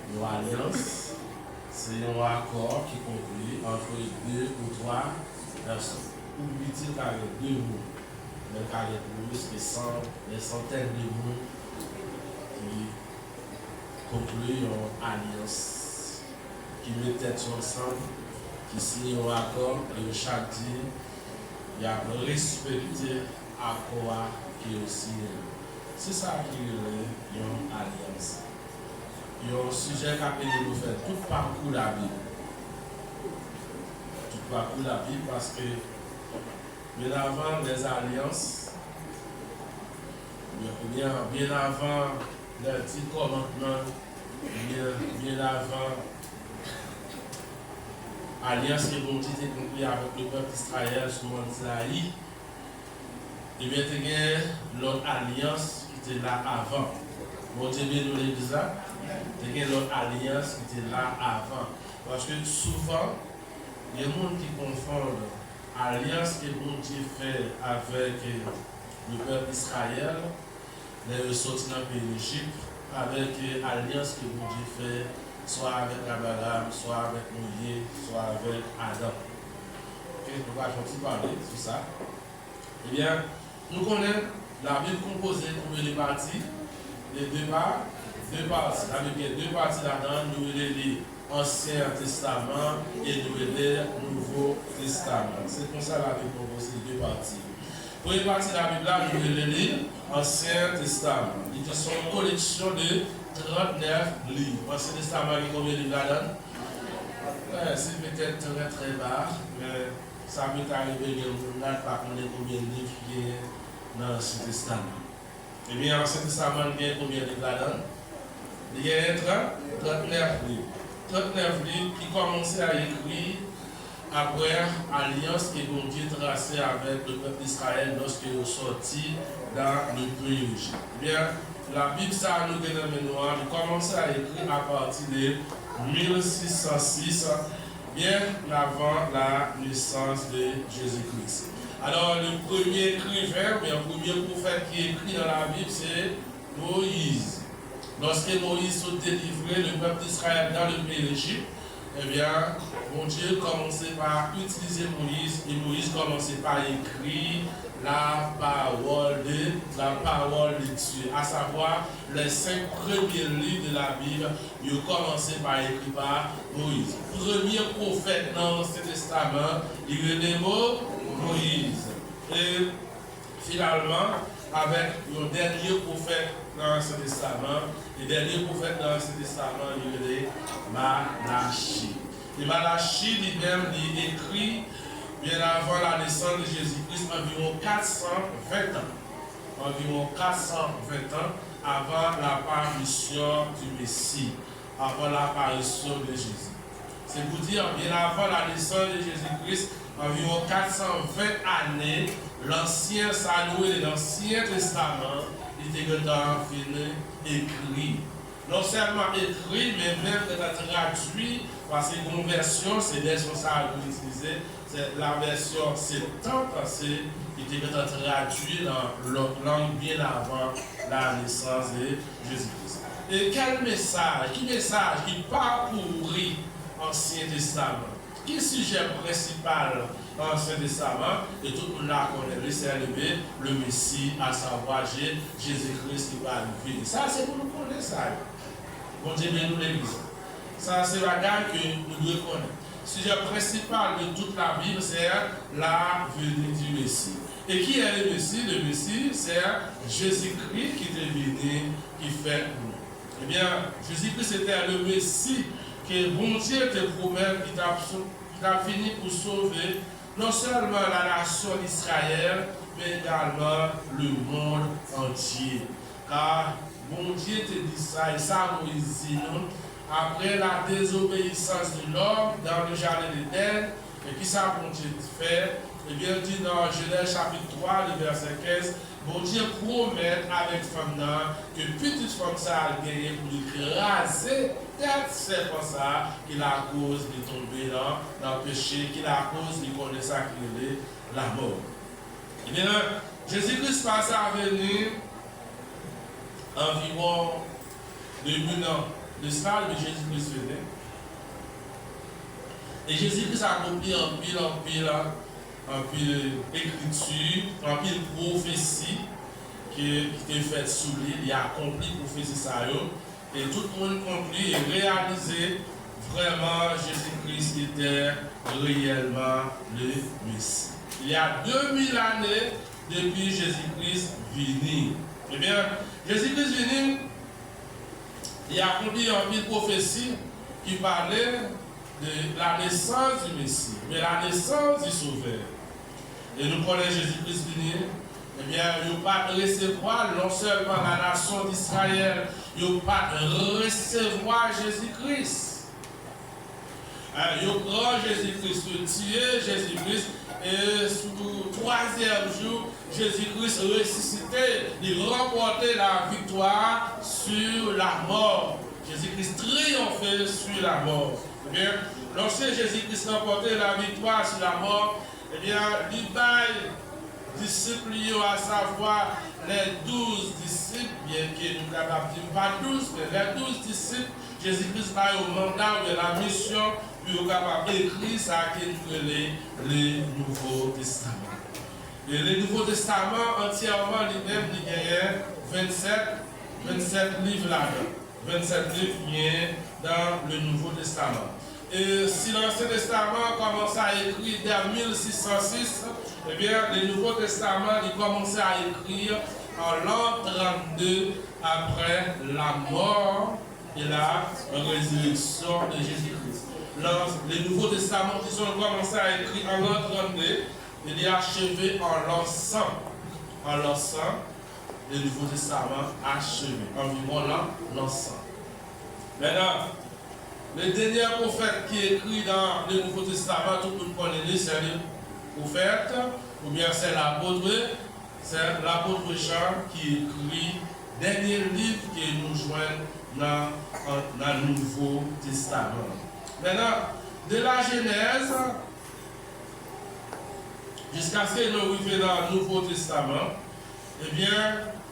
Une alliance, c'est un accord qui conclut entre deux ou trois personnes. Ou dit qu'avec deux mots, mais qu'avec plus que des centaines de mots qui concluent une alliance, qui mettent tête ensemble, qui signent un accord et chaque dit, il y a respecté l'accord qui est aussi. C'est ça qui est une alliance. Il y a un sujet qui nous fait tout parcours de la Bible. Tout parcours de la Bible parce que bien avant les alliances, bien avant les 10 commandements, bien avant l'alliance que bon Dieu a conclue avec le peuple d'Israël sur le mont Sinaï, et bien il y a l'autre alliance qui était là avant. Bon Dieu bien nous l'église là, il y a l'autre alliance qui était là avant. Parce que souvent, il y a des gens qui confondent l'alliance que bon Dieu fait avec le peuple d'Israël, les ressortis dans le pays d'Égypte, avec l'alliance que bon Dieu fait soit avec Abraham, soit avec Moïse, soit avec Adam. Ok, nous allons parler sur ça. Eh bien, nous connaissons la Bible composée pour les parties, les deux parties. La Bible, il y a deux parties là-dedans, nous l'Ancien Testament et nous le Nouveau Testament. C'est comme ça la Bible composée deux parties. Pour une partie de la Bible, là, nous l'Ancien Testament. Il y a une collection de 39 livres. L'Ancien Testament, il y a combien de livres là-dedans? C'est peut-être très très bas, mais ça peut arriver que vous n'avez pas combien de livres qui est dans l'Ancien Testament. Eh bien, l'Ancien Testament, il y a combien de livres là-dedans? Il y a 39 livres. 39 livres qui commençaient à écrire après l'alliance que bon Dieu traçait avec le peuple d'Israël lorsqu'il est sorti dans le pays d'Égypte. Eh bien, la Bible, ça nous donne un mémoire, il commence à écrire à partir de 1606, bien avant la naissance de Jésus-Christ. Alors, le premier écrivain, le premier prophète qui écrit dans la Bible, c'est Moïse. Lorsque Moïse a délivré le peuple d'Israël dans le pays d'Égypte, eh bien, mon Dieu commençait par utiliser Moïse et Moïse commençait par écrire la parole de Dieu, à savoir les 5 premiers livres de la Bible, ils ont commencé par écrire par Moïse. Premier prophète dans l'Ancien Testament, il est le mot Moïse. Et finalement, avec le dernier prophète dans l'Ancien Testament, le dernier prophète dans l'Ancien Testament, il est Malachie. Et Malachie lui-même, il écrit bien avant la naissance de Jésus-Christ, environ 420 ans. Environ 420 ans avant l'apparition du Messie, avant l'apparition de Jésus. C'est pour dire, bien avant la naissance de Jésus-Christ, environ 420 années, l'Ancien Saloué, l'Ancien Testament, il était fini écrit. Non seulement écrit, mais même traduit, parce que une version, c'est des versions ça utilisé, c'est la version 70, il était traduit dans l'autre langue bien avant la naissance de Jésus-Christ. Et quel message, qui parcourit l'Ancien Testament? Quel sujet principal dans l'Ancien Testament? Et tout le monde l'a connaît, c'est le Messie, à savoir Jésus-Christ qui va arriver. Ça, c'est pour nous connaître ça. Bon Dieu, nous l'église. Ça, c'est la gamme que nous devons connaître. Le sujet principal de toute la Bible, c'est la venue du Messie. Et qui est le Messie? Le Messie, c'est Jésus-Christ qui est venu, qui fait nous. Eh bien, Jésus-Christ était le Messie que bon Dieu te promet, qui t'a fini pour sauver non seulement la nation d'Israël, mais également le monde entier. Car bon Dieu te dit ça, et ça Moïse dit non, après la désobéissance de l'homme dans le jardin d'Éden, et qui ça bon Dieu fait? Eh bien, dit dans Genèse chapitre 3, le verset 15, bon Dieu promet avec femme que petite femme ça a gagné pour écraser tête serpent ça, qui la cause de tomber dans le péché, qui la cause de connaître ça qui est la mort. Eh bien, Jésus-Christ passe à venir environ 2000 ans de ça, mais Jésus-Christ venait. Et Jésus-Christ a accompli en pile écriture, en pile prophétie qui était faite sous lui. Il a accompli prophétie ça. Et tout le monde compris et réalisé vraiment Jésus-Christ était réellement le Messie. Il y a 2000 années depuis Jésus-Christ venu. Eh bien, Jésus-Christ venu, il a accompli en pile prophétie qui parlait de la naissance du Messie, mais la naissance du Sauveur. Et nous connaissons Jésus-Christ venu. Eh bien, il n'y a pas recevoir non seulement la nation d'Israël, il n'y a pas recevoir Jésus-Christ. Il prend Jésus-Christ, tuer Jésus-Christ, et sous le 3e jour, Jésus-Christ ressuscité, il remportait la victoire sur la mort. Jésus-Christ triomphait sur la mort. Eh bien, lorsque Jésus-Christ remportait la victoire sur la mort, eh bien, il baille disciples, à savoir les 12 disciples, bien que nous ne capables pas 12, mais les 12 disciples, Jésus-Christ a au mandat de la mission, puis au capable d'écrire ça qui est le Nouveau Testament. Et le Nouveau Testament entièrement lui-même, il y a 27 livres là-dedans. 27 livres dans le Nouveau Testament. Et si l'Ancien Testament commence à écrire dès 1606, eh bien, le Nouveau Testament, il commençait à écrire en l'an 32 après la mort et la résurrection de Jésus-Christ. Le Nouveau Testament, ils ont commencé à écrire en l'an 32, il est achevé en l'an 100. En l'an 100, le Nouveau Testament achevé, environ l'an 100. Maintenant, le dernier prophète qui écrit dans le Nouveau Testament, tout le monde connaît, c'est le prophète, ou bien c'est l'apôtre Jean qui écrit le dernier livre qui nous joigne dans le Nouveau Testament. Maintenant, de la Genèse jusqu'à ce que nous arrivions dans le Nouveau Testament, eh bien,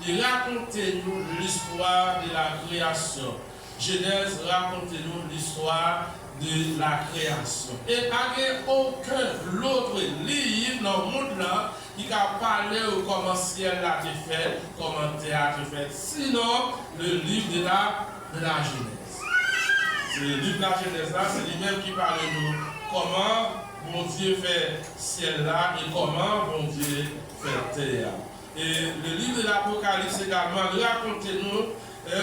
il raconte-nous l'histoire de la création. Genèse raconte-nous l'histoire de la création. Et il n'y a aucun autre livre dans le monde là qui a parlé au comment ciel a été fait, comment terre a été fait. Sinon, le livre de la Genèse. C'est le livre de la Genèse là, c'est lui-même qui parle de nous. Comment bon Dieu fait ciel là et comment bon Dieu fait terre. Et le livre de l'Apocalypse également raconte-nous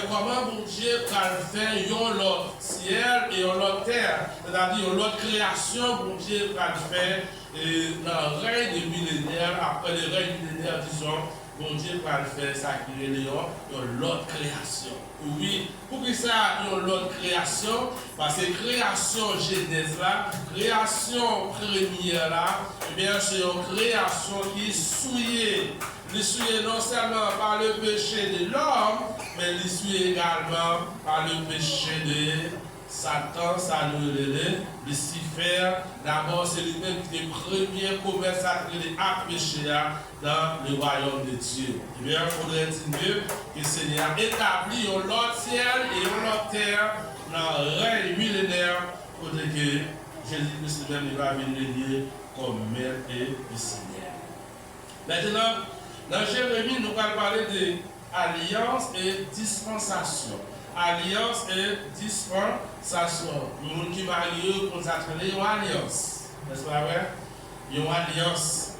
comment bon Dieu a fait l'autre ciel et l'autre terre, c'est-à-dire l'autre création, bon Dieu a fait dans le règne des millénaires, après le règne millénaire, disons, bon Dieu a fait ça qui est l'autre création. Oui, pour que ça, l'autre création, parce que création Genèse là, création première là, eh bien c'est une création qui est souillée. Il est souillé non seulement par le péché de l'homme, mais il est souillé également par le péché de Satan, ça nous relève, Lucifer. D'abord, c'est lui-même qui est le premier commerce à pécher dans le royaume de Dieu. Eh bien, il faudrait dire que le Seigneur a établi un autre ciel et une autre terre dans le règne millénaire pour que Jésus-Christ lui-même va venir comme maître et Seigneur. Maintenant, dans Jérémie, nous allons parler d'alliance et dispensation. Alliance et dispensation. Les gens qui marient, on s'appelle une alliance. N'est-ce pas vrai? Une alliance.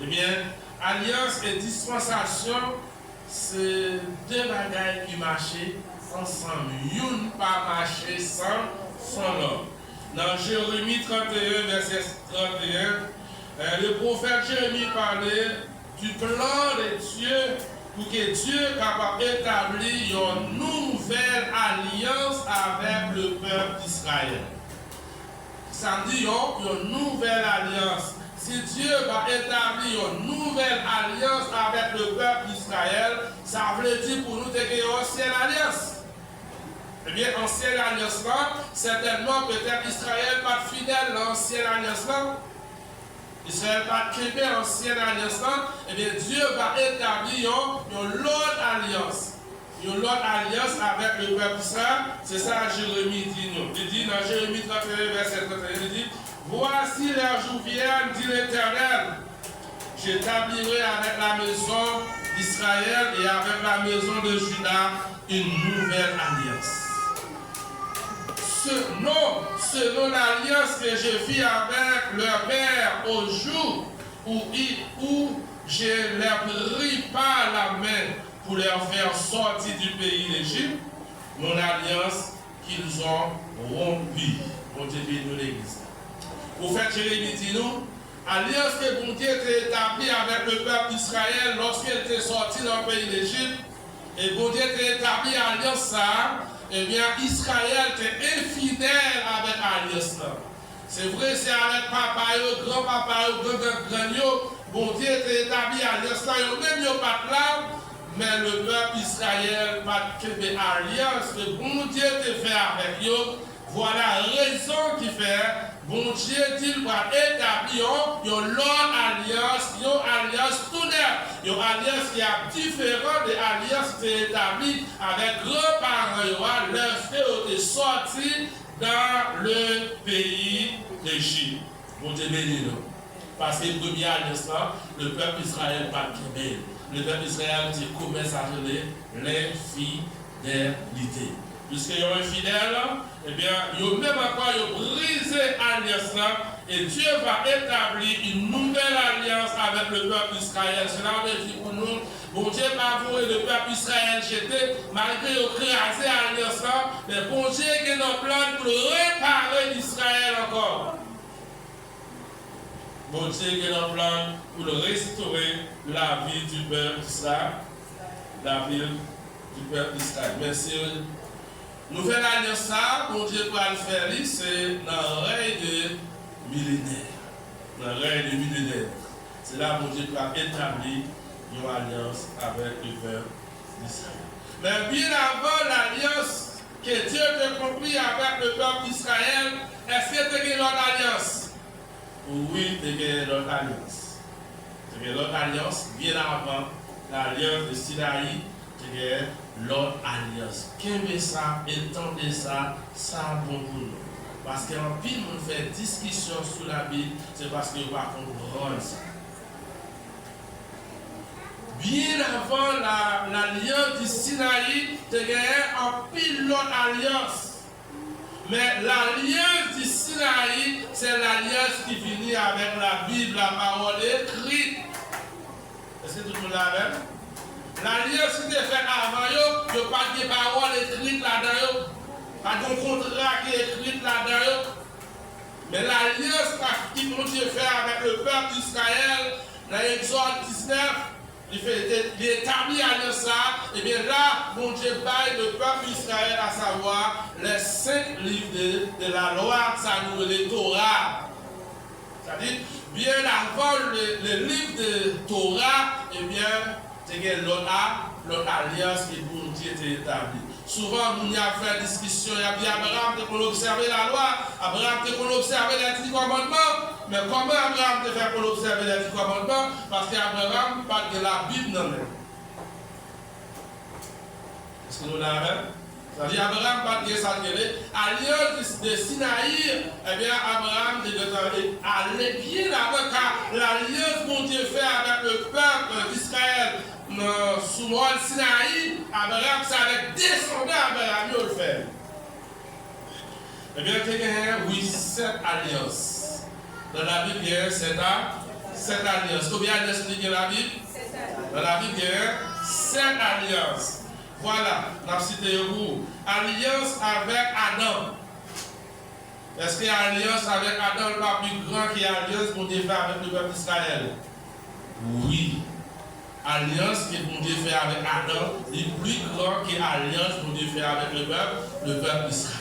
Eh bien, alliance et dispensation, c'est deux bagailles qui marchent ensemble. Une pas marcher sans l'autre. Dans Jérémie 31, verset 31, le prophète Jérémie parlait du plan de Dieu pour que Dieu soit capable d'établir une nouvelle alliance avec le peuple d'Israël. Ça dit une nouvelle alliance. Si Dieu va établir une nouvelle alliance avec le peuple d'Israël, ça veut dire pour nous qu'il y a une ancienne alliance. Eh bien, ancienne alliance là, certainement peut-être Israël pas fidèle à l'ancienne alliance là. Israël va créer l'ancienne alliance là, et bien Dieu va établir une autre alliance. une autre alliance avec le peuple Israël. C'est ça Jérémie dit nous. Il dit dans Jérémie 31, verset 31, il dit, voici les jours viennent, dit l'Éternel, j'établirai avec la maison d'Israël et avec la maison de Juda une nouvelle alliance. Selon l'alliance que je fis avec leur père au jour où je leur pris par la main pour leur faire sortir du pays d'Égypte, mon alliance qu'ils ont rompue. Mon Dieu bénit l'Église. Prophète Jérémie dit nous, alliance que bon Dieu était établie avec le peuple d'Israël lorsqu'il était sorti dans le pays d'Égypte, et bon Dieu était établi alliance ça, eh bien Israël était infidèle avec alliance là. C'est vrai, c'est avec papa, grand-papa, grand-grand, bon Dieu était établi alliance là, même yo pas là, mais le peuple Israël pas de alliance que bon Dieu te fait avec eux. Voilà la raison qui fait, bon Dieu dit qu'il va établir une alliance tout neuf, une alliance qui est différente de l'alliance qui est établie avec grands-parents, lorsqu'ils étaient sortis dans le pays d'Égypte. Bon Dieu béni nous. Parce que la première alliance là, le peuple Israël pas de belle. Le peuple Israël commence à gérer l'infidélité. Puisqu'ils sont infidèles, eh bien, ils ont même encore brisé l'alliance et Dieu va établir une nouvelle alliance avec le peuple Israël. Cela veut dire pour nous, bon Dieu va voir le peuple Israël jeté, malgré qu'ils ont crasé l'alliance, mais bon Dieu est dans le plan pour réparer Israël encore. Bon Dieu est dans le plan pour restaurer la vie du peuple d'Israël. La vie du peuple d'Israël. Merci. Nouvelle alliance, ça, bon Dieu va le faire, c'est dans l'oreille de millénaire. Dans l'oreille de millénaire. C'est là bon Dieu va établir une alliance avec le peuple d'Israël. Mais bien avant l'alliance que Dieu a accomplie avec le peuple d'Israël, est-ce que tu as une autre alliance? Oui, tu as une autre alliance. Tu as une autre alliance bien avant l'alliance de Sinaï. L'autre alliance. Qu'aimez ça, étendez ça, ça bon pour nous. Parce qu'en pile, on fait discussion sur la Bible, c'est parce qu'on va comprendre ça. Bien avant l'alliance du Sinaï, il y a en pile l'autre alliance. Mais l'alliance du Sinaï, c'est l'alliance qui finit avec la Bible, la parole écrite. Est-ce que tout le monde l'a même? L'alliance qui est faite avant, il n'y a pas de paroles écrites là-dedans, pas de contrat qui est écrit là-dedans. Mais l'alliance qui Dieu fait avec le peuple d'Israël, dans l'Exode 19, il établit l'alliance ça, et bien là, mon Dieu baille le peuple d'Israël, à savoir les 5 livres de la loi, ça nous les Torah. C'est-à-dire, bien avant le livre de Torah, et bien, c'est l'autre alliance qui pour Dieu était établie. Souvent, nous avons fait discussion, il y a dit Abraham qu'on observer la loi, Abraham qu'on observer les 10 commandements. Mais comment Abraham te fait pour observer les 10 commandements? Parce qu'Abraham parle de la Bible dans même. Est-ce que nous l'avons? C'est-à-dire Abraham parle de ça, alliance de Sinaï, eh bien Abraham est allé bien avant car l'alliance que Dieu fait avec le peuple d'Israël sous le Sinaï, Abraham, c'est avec descendant Abraham, il le fait. Eh bien, il y a, oui, 7 alliances. Dans la Bible, il y a 7 alliances. Combien d'alliances il y a dans la Bible? Dans la Bible, il y a 7 alliances. Voilà, nous citons vous. Alliance avec Adam. Est-ce qu'il y a alliance avec Adam pas plus grand que l'alliance qu'on Dieu fait avec le peuple d'Israël? Oui. Alliance que bon Dieu fait avec Adam est plus grand que l'alliance que Dieu fait avec le peuple d'Israël.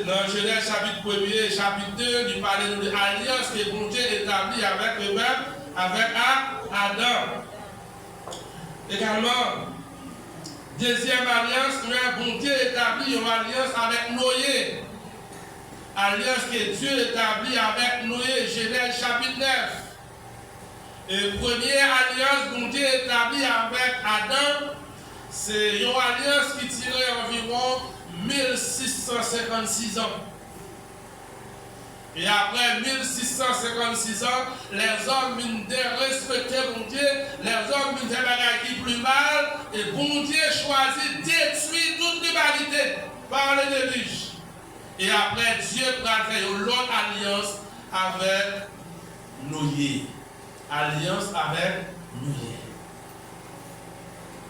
Dans Genèse chapitre 1er et chapitre 2, il parle de l'alliance que bon Dieu établit avec le peuple, avec Adam. Également, deuxième alliance, bon Dieu établit une alliance avec Noé. Alliance que Dieu établit avec Noé, Genèse chapitre 9. Et première alliance, bon Dieu établit avec Adam. c'est une alliance qui tirait environ 1656 ans. Et après 1656 ans, les hommes ont respecté bon Dieu, les hommes ont fait qui plus mal, et bon Dieu choisit de détruire toute l'humanité par le déluge. Et après, Dieu a fait une autre alliance avec Noé. Alliance avec Noé.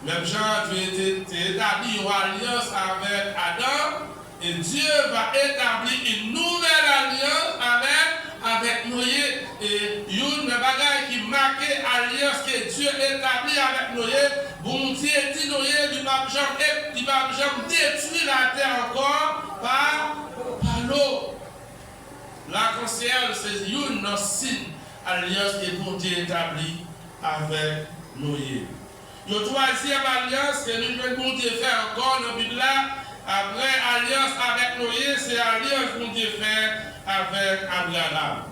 Même Jean, tu as établi une alliance avec Adam, et Dieu va établir une nouvelle alliance avec Noé. Et une bagaille qui marque l'alliance que Dieu établit avec Noé. Bon Dieu dit Noé, il va jamais détruire la terre encore par l'eau. La conseillère, c'est une signe alliance que bon Dieu établit avec Noé. La troisième alliance que nous devons faire encore dans la Bible, après alliance avec Noé, c'est alliance que nous devons faire avec Abraham.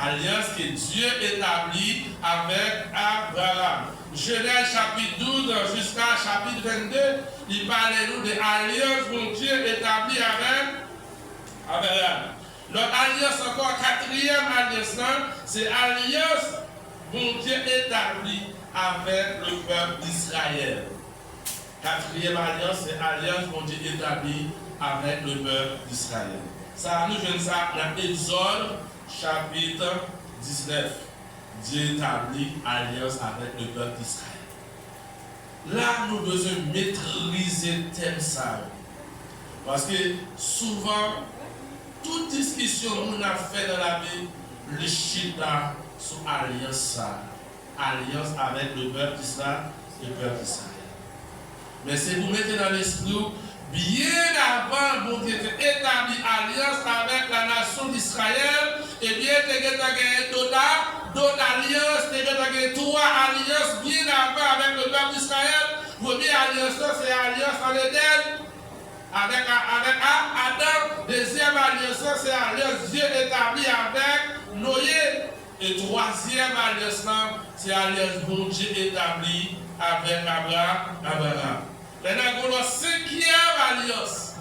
Alliance que Dieu établit avec Abraham. Genèse chapitre 12 jusqu'à chapitre 22, il parle nous de l'alliance que Dieu établit avec Abraham. Notre alliance encore, quatrième alliance, c'est alliance que Dieu établit avec le peuple d'Israël. Quatrième alliance, c'est alliance que Dieu établit avec le peuple d'Israël. Ça, nous venons ça dans Exode chapitre 19. Dieu établit alliance avec le peuple d'Israël. Là, nous devons maîtriser le thème ça. Parce que souvent, toute discussion qu'on a fait dans la Bible, le chita sur alliance, alliance avec le peuple d'Israël et le peuple d'Israël. Mais si vous mettez dans l'esprit, bien avant que vous établi alliance avec la nation d'Israël, et bien vous avez d'autres alliances, vous avez trois alliances bien avant avec le peuple d'Israël. Première alliance, c'est l'alliance en Éden. Avec Adam, deuxième alliance, c'est l'alliance Dieu établi avec Noé. Et troisième alliance, c'est l'alliance bon Dieu établi avec Abraham. Maintenant, on a cinquième alliance.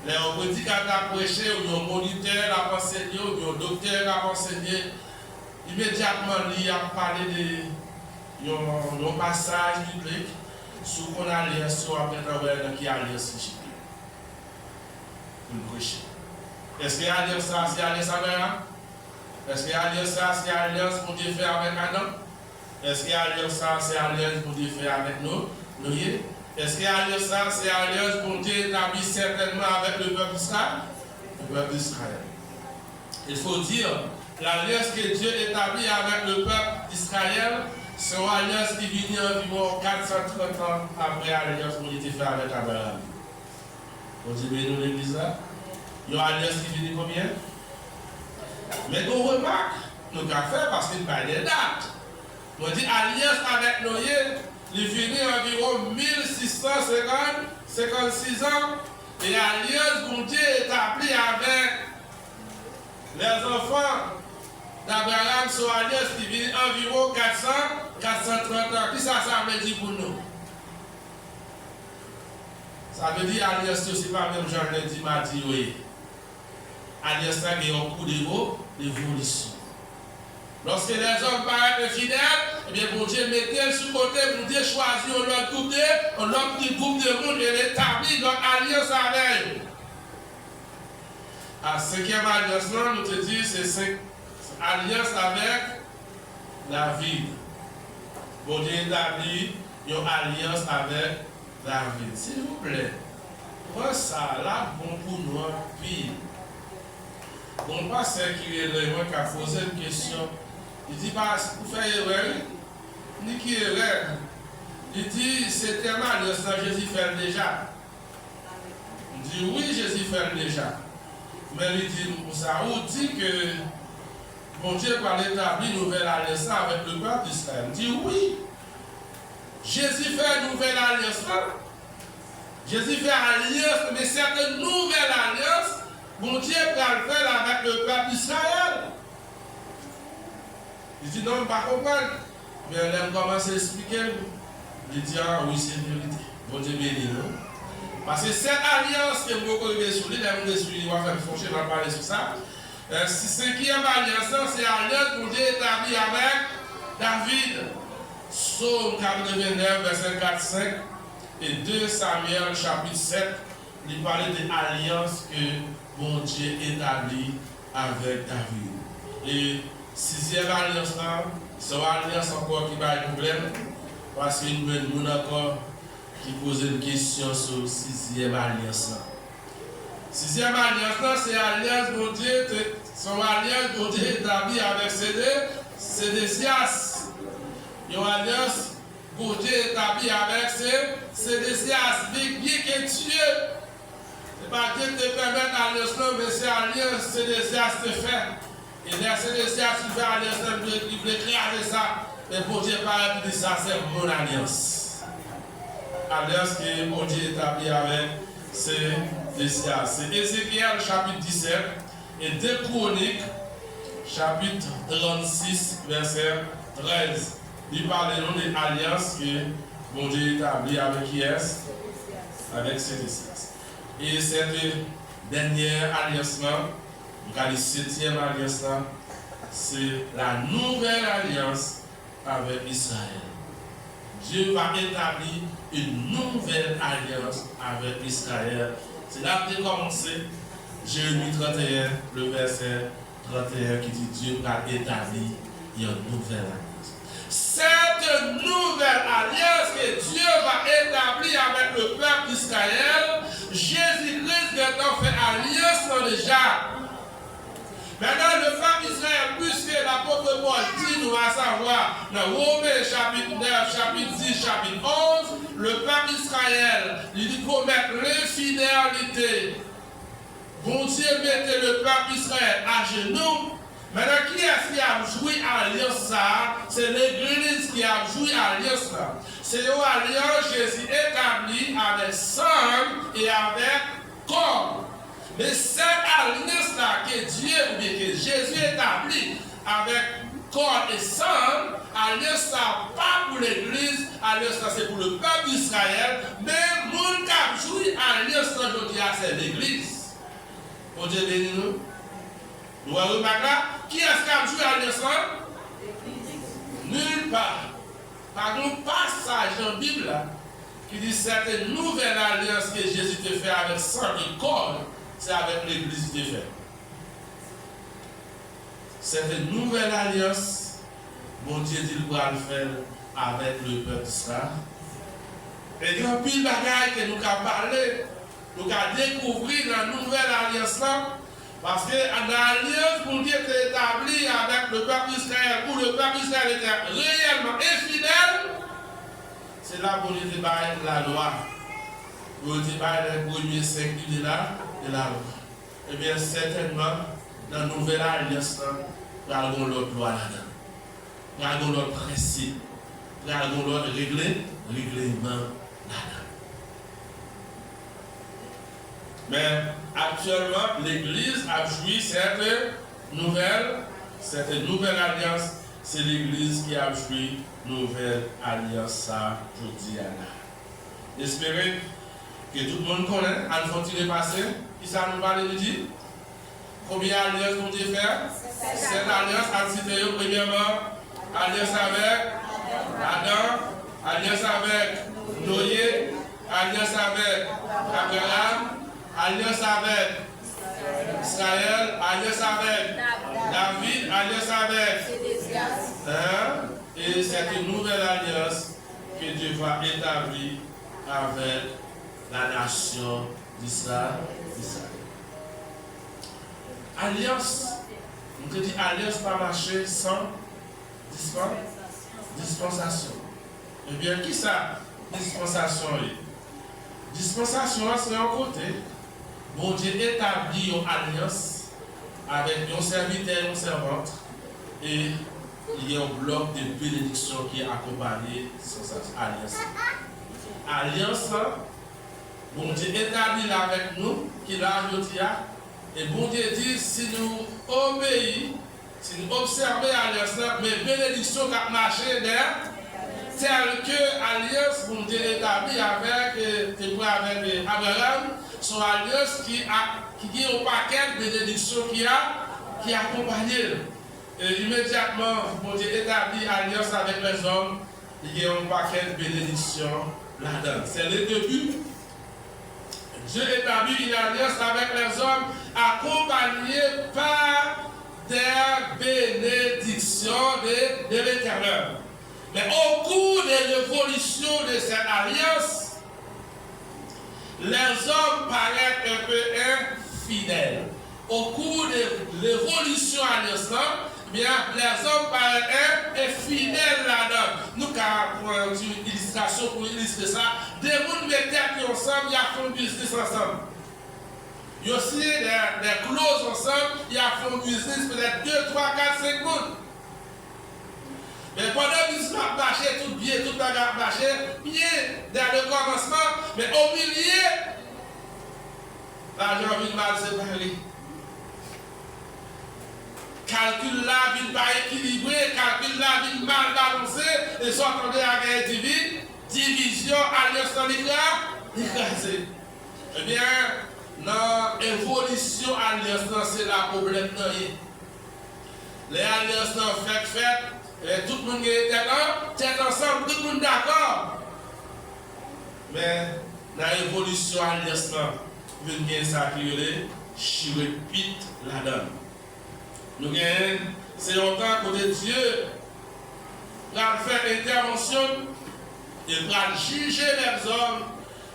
Les hommes qui ont prêché, ou un moniteur a enseigné, ou un docteur a enseigné, immédiatement, il a parlé de passage biblique. Si on a alliance, on a qui alliance ici. Pour prêcher. Est-ce qu'il y a alliance ça, c'est alliance avec Abraham? Est-ce qu'il y a alliance ça, c'est alliance pour Dieu faire avec Adam? Est-ce qu'il y a alliance ça, c'est alliance pour Dieu faire avec nous? Noé? Est-ce qu'il y a alliance ça, c'est alliance pour Dieu établir certainement avec le peuple d'Israël? Le peuple d'Israël. Il faut dire, l'alliance que Dieu établit avec le peuple d'Israël, c'est une alliance qui vient environ 430 ans après l'alliance qui a été faite avec Abraham. On dit, mais nous l'église là, il y a une alliance qui vient combien? Mais on remarque, nous avons fait parce qu'il parle des dates. On dit, alliance avec Noé, il finit environ 1656 ans, et alliance que Dieu établie avec les enfants d'Abraham sur alliance qui vient environ 430 ans. Qui ça veut dire pour nous? Ça veut dire alliance, ce n'est pas même Jean le dit, m'a dit oui. Alliance, c'est un coup d'évolution. Lorsque les hommes paraissent infidèles, eh bien, bon Dieu mettez sur le côté, bon Dieu choisit un autre groupe de monde et établit notre alliance avec eux. La cinquième alliance, nous te disons, c'est alliance avec David. Bon Dieu établit une alliance avec David. S'il vous plaît, moi ça là, bon pour nous, puis, bon, pas c'est qui est là, moi qui a posé une question. Il dit, bah, vous faites erreur, ni qui est erreur. Il dit, c'est tellement alliance, Jésus fait déjà. Il dit, oui, Jésus fait déjà. Mais il dit, ça vous dit que bon Dieu va établir une nouvelle alliance avec le peuple d'Israël. Il dit, oui, Jésus fait une nouvelle alliance. Jésus fait alliance, mais c'est une nouvelle alliance. Bon Dieu va le faire avec le peuple d'Israël. Il dit, non, je ne pas comprendre. Mais elle commence à expliquer. Il dit, ah oui, c'est vérité. Bon Dieu béni nous. Parce que cette alliance que vous connaissez sur lui, on va faire fonctionner, on va parler sur ça. Cinquième alliance, c'est l'alliance que Dieu établit avec David. Psaume 89, verset 4-5 et 2 Samuel chapitre 7, il parlait de l'alliance que bon Dieu établit avec David. Et sixième alliance là, c'est une alliance encore qui va être problème, parce qu'il y a une encore qui pose une question sur sixième alliance là. Sixième alliance là, c'est l'alliance bon Dieu, son alliance bon Dieu établit avec Sédécias. Il y a une alliance que Dieu établit avec Sédécias. Bien que Dieu, ce n'est pas Dieu te permet l'alliance, mais c'est l'alliance que Sédécias te fait. Et là, Sédécias qui fait l'alliance, il veut créer ça. Mais pour Dieu, pas dit ça, c'est mon alliance. Alliance que mon Dieu établit avec Sédécias. C'est Ézéchiel chapitre 17 et 2 Chroniques chapitre 36, verset 13. Il parle de l'alliance que bon Dieu établit avec qui est? Avec Sédécias. Et cette dernière alliance-là, la septième alliance-là, c'est la nouvelle alliance avec Israël. Dieu va établir une nouvelle alliance avec Israël. C'est là que commencé Jérémie 31, le verset 31 qui dit Dieu va établir une nouvelle alliance. Cette nouvelle alliance que Dieu va établir avec le peuple d'Israël, Jésus-Christ maintenant fait alliance déjà. Maintenant, le peuple d'Israël, puisque l'apôtre Paul dit, nous va savoir, dans Romains chapitre 9, chapitre 10, chapitre 11, le peuple d'Israël, il dit qu'on mette l'infidélité. Bon Dieu mettait le peuple d'Israël à genoux. Maintenant, qui est-ce qui a joué à l'alliance ça? C'est l'Église qui a joué à l'alliance là. C'est l'alliance Jésus établi avec sang et avec corps. Mais cette alliance là que Dieu, que Jésus établit avec corps et sang, alliance ça pas pour l'Église, alliance ça c'est pour le peuple d'Israël, mais mon qui a joué à l'alliance là, je dis c'est l'Église. Bon Dieu béni nous. Nous allons remarquer là, qui est-ce qui a joué à l'alliance là? Nulle part. Par contre, passage dans la Bible là, qui dit cette nouvelle alliance que Jésus te fait avec sang et corps, c'est avec l'Église qui te fait. Cette nouvelle alliance, bon Dieu dit qu'il va le faire avec le peuple d'Israël. Et il y a un pile de bagages que nous avons parlé, nous avons découvert dans la nouvelle alliance là. Parce que l'alliance pour Dieu était établie avec le peuple d'Israël, où le peuple d'Israël était réellement infidèle, c'est là pour nous débattre la loi. Pour nous débattre les premiers 5 de la loi. Eh bien, certainement, dans la nouvelle alliance, nous avons l'autre loi là-dedans. Nous avons l'autre principe. Nous avons l'autre règlement là-dedans. Mais actuellement, l'Église a joui cette nouvelle alliance. C'est l'Église qui a joui nouvelle alliance, ça, je dis à là. J'espère que tout le monde connaît, à nous continuer passer. Qui ça nous parle de dire? Combien d'alliances vous devez faire? Cette alliance a cité premièrement, alliance avec Adam, alliance avec Noé, alliance avec Abraham, alliance avec Israël, alliance avec David, alliance avec et c'est une nouvelle alliance que Dieu va établir avec la nation d'Israël. Alliance, on te dit alliance pas marcher sans dispensation. Eh bien, qui ça? Dispensation. Dispensation, c'est un côté. Bon Dieu établit une alliance avec un serviteur et une servante. Et il y a un bloc de bénédiction qui est accompagné de cette alliance. Alliance, bon Dieu établit avec nous, qui l'a dit, et bon Dieu dit, si nous obéissons, si nous observons l'alliance, mais bénédiction qui a marché telle que l'alliance qu'on a établie avec Abraham, son alliance qui a un paquet de bénédictions qui accompagne. Et immédiatement, mon Dieu établit alliance avec les hommes, il y a un paquet de bénédictions là-dedans. C'est le début. Dieu établit une alliance avec les hommes accompagnée par des bénédictions de l'Éternel. Mais au cours de l'évolution de cette alliance, les hommes paraissent un peu infidèles. Au cours de l'évolution alliance, bien, les hommes paraissent infidèles là-dedans. Nous, pour une illustration, pour illustrer ça, des gens mettent ensemble, ils font un business ensemble. Il y a aussi des clauses ensemble, ils font un business peut-être 2, 3, 4, 5 mondes. Mais pendant que le business a marché, tout bien, tout a marché, bien dans le commencement, mais au milieu, l'argent vient mal séparé. Calcul là vient pas équilibré, calcul là vient mal balancé, et s'entendez à la division, alliance dans l'écrasé. Eh bien, dans l'évolution alliance, c'est la problème. Les alliances fait. Et tout le monde est ensemble, tout le monde d'accord. Mais dans l'évolution alliance, il y a ça qui est chirépite là-dedans. Nous gagnons, c'est longtemps que Dieu va faire intervention et va juger les hommes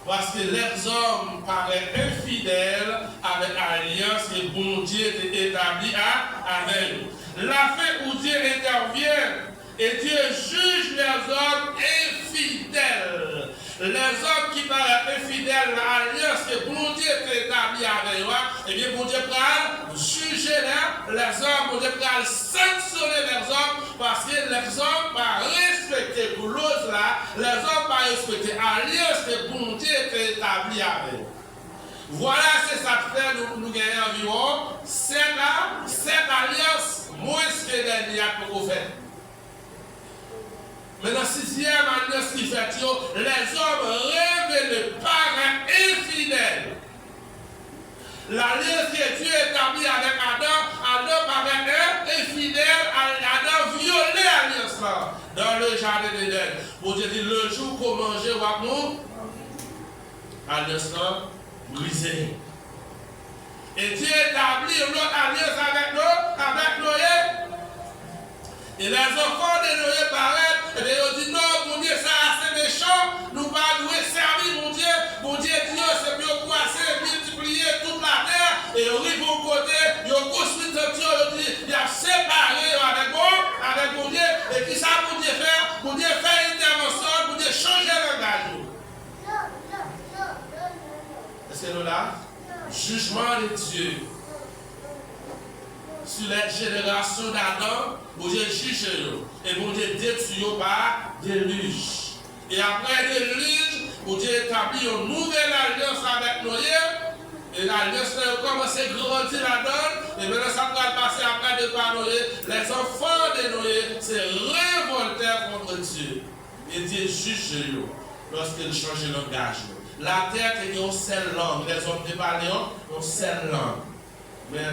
parce que les hommes paraissent infidèles avec l'alliance que bon Dieu a établie avec eux. La fin où Dieu intervient et Dieu juge les hommes infidèles. Les hommes qui paraissent infidèles à l'alliance que bon Dieu a établie avec eux, et bien bon Dieu va juger les hommes, bon Dieu va sanctionner les hommes parce que les hommes vont respecter pour l'autre là, les hommes vont respecter l'alliance que bon Dieu a établie avec eux. Voilà, c'est ça que fait nous gagnons environ 7 alliances. Moins que les liens pour faire. Mais dans la 6e alliance qui fait, les hommes rêvent le parent infidèle. L'alliance que Dieu établit avec Adam paraît infidèle, Adam violé l'alliance là, dans le jardin d'Éden. Pour Dieu dit, le jour qu'on mangeait, l'alliance là, brisée. Et Dieu établit une autre alliance avec Noé. Et les enfants de Noé paraissent, et bien ils disent non, mon Dieu, ça c'est méchant, nous pas nous servir, mon Dieu dit, c'est mieux croiser, multiplier toute la terre, et ils arrivent au côté, ils construisent un Dieu, ils disent, il a séparé avec mon Dieu, et qui ça mon Dieu faire? Mon Dieu fait intervention, mon Dieu changer le langage. Est-ce que nous là? Jugement de Dieu sur les générations d'Adam, bon Dieu juge et bon Dieu détruit par déluge. Et après déluge, bon Dieu établit une nouvelle alliance avec Noé. Et l'alliance a commencé à grandir là-dedans. Et maintenant ça va passer après de par Noé. Les enfants de Noé se révoltèrent contre Dieu. Et Dieu juge lorsqu'ils changent de langage. La terre est une seule langue. Les hommes ne parlent une seule langue. Mais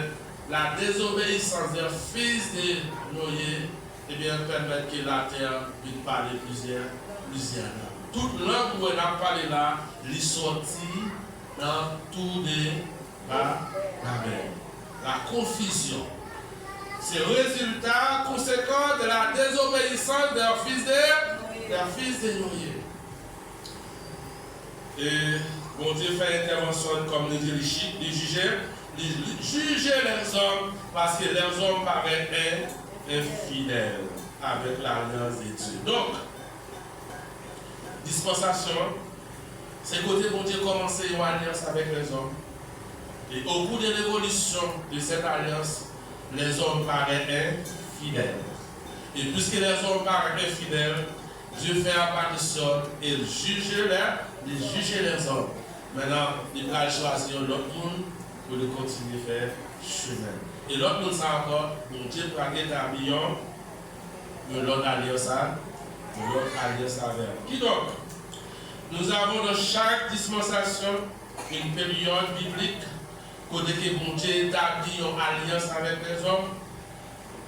la désobéissance des fils de Noé, eh bien, permet que la terre puisse parler plusieurs langues. Toute langue où elle a parlé là, elle est sortie dans tout les Babel. La confusion. C'est le résultat conséquent de la désobéissance des fils de Noé. Et bon Dieu fait intervention comme nous dit les juger les hommes parce que les hommes paraissent infidèles avec l'alliance de Dieu. Donc, dispensation, c'est côté bon Dieu commencer une alliance avec les hommes. Et au cours de l'évolution de cette alliance, les hommes paraissent infidèles. Et puisque les hommes paraissent infidèles, Dieu fait apparition et il juge les hommes. Maintenant, il va choisir l'autre monde pour continuer à faire chemin. Et l'autre monde, ça encore, donc Dieu va établir l'autre alliance L'autre alliance avec. Qui donc? Nous avons dans chaque dispensation une période biblique côté que bon Dieu établit une alliance avec les hommes,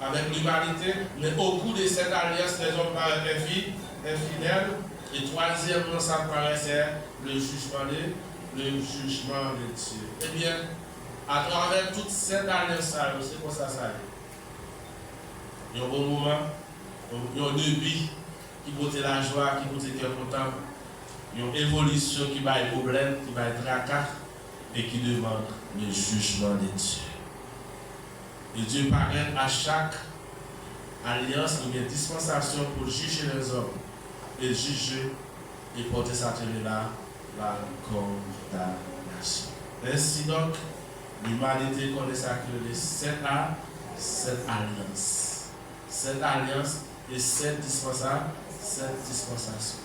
avec l'humanité, mais au cours de cette alliance, les hommes paraissent infidèles. Et troisièmement, ça paraissait le jugement de Dieu. Eh bien, à travers toute cette alliance, c'est pour ça ça il y a un bon moment, il y a un début qui porte la joie, qui porte le cœur content. Il y a une évolution qui va être problème, qui va être tracas et qui demande le jugement de Dieu. Et Dieu paraît à chaque alliance, il y a une dispensation pour juger les hommes et juger et porter sa là la condamnation. Ainsi donc, l'humanité connaît ça que cette alliance. Cette alliance et cette dispensation.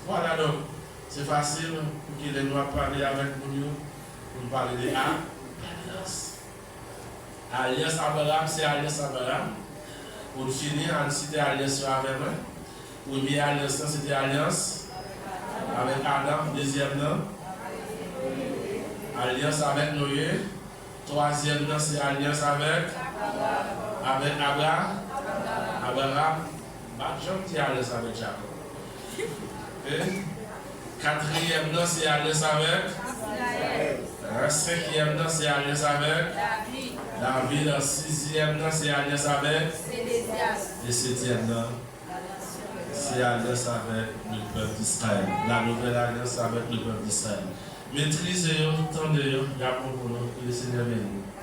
Voilà donc, c'est facile pour que les noirs parlent avec nous, pour parler de alliance. Alliance Abraham, c'est alliance Abraham. Pour finir, on cite alliance sur Abraham. Première alliance, c'était alliance avec Adam. Deuxième, non? Alliance avec Noé. Troisième, non, c'est alliance avec Abraham. Abraham, gentil alliance avec Jacob. Okay? Quatrième, non, c'est alliance avec. Cinquième, non, c'est alliance avec David. Sixième, non, c'est alliance avec. Et septième, non, c'est alliance avec le peuple d'Israël. La nouvelle alliance avec le peuple d'Israël. Maîtrisez-vous, tendez-vous, il y a pour nous, que le Seigneur bénisse.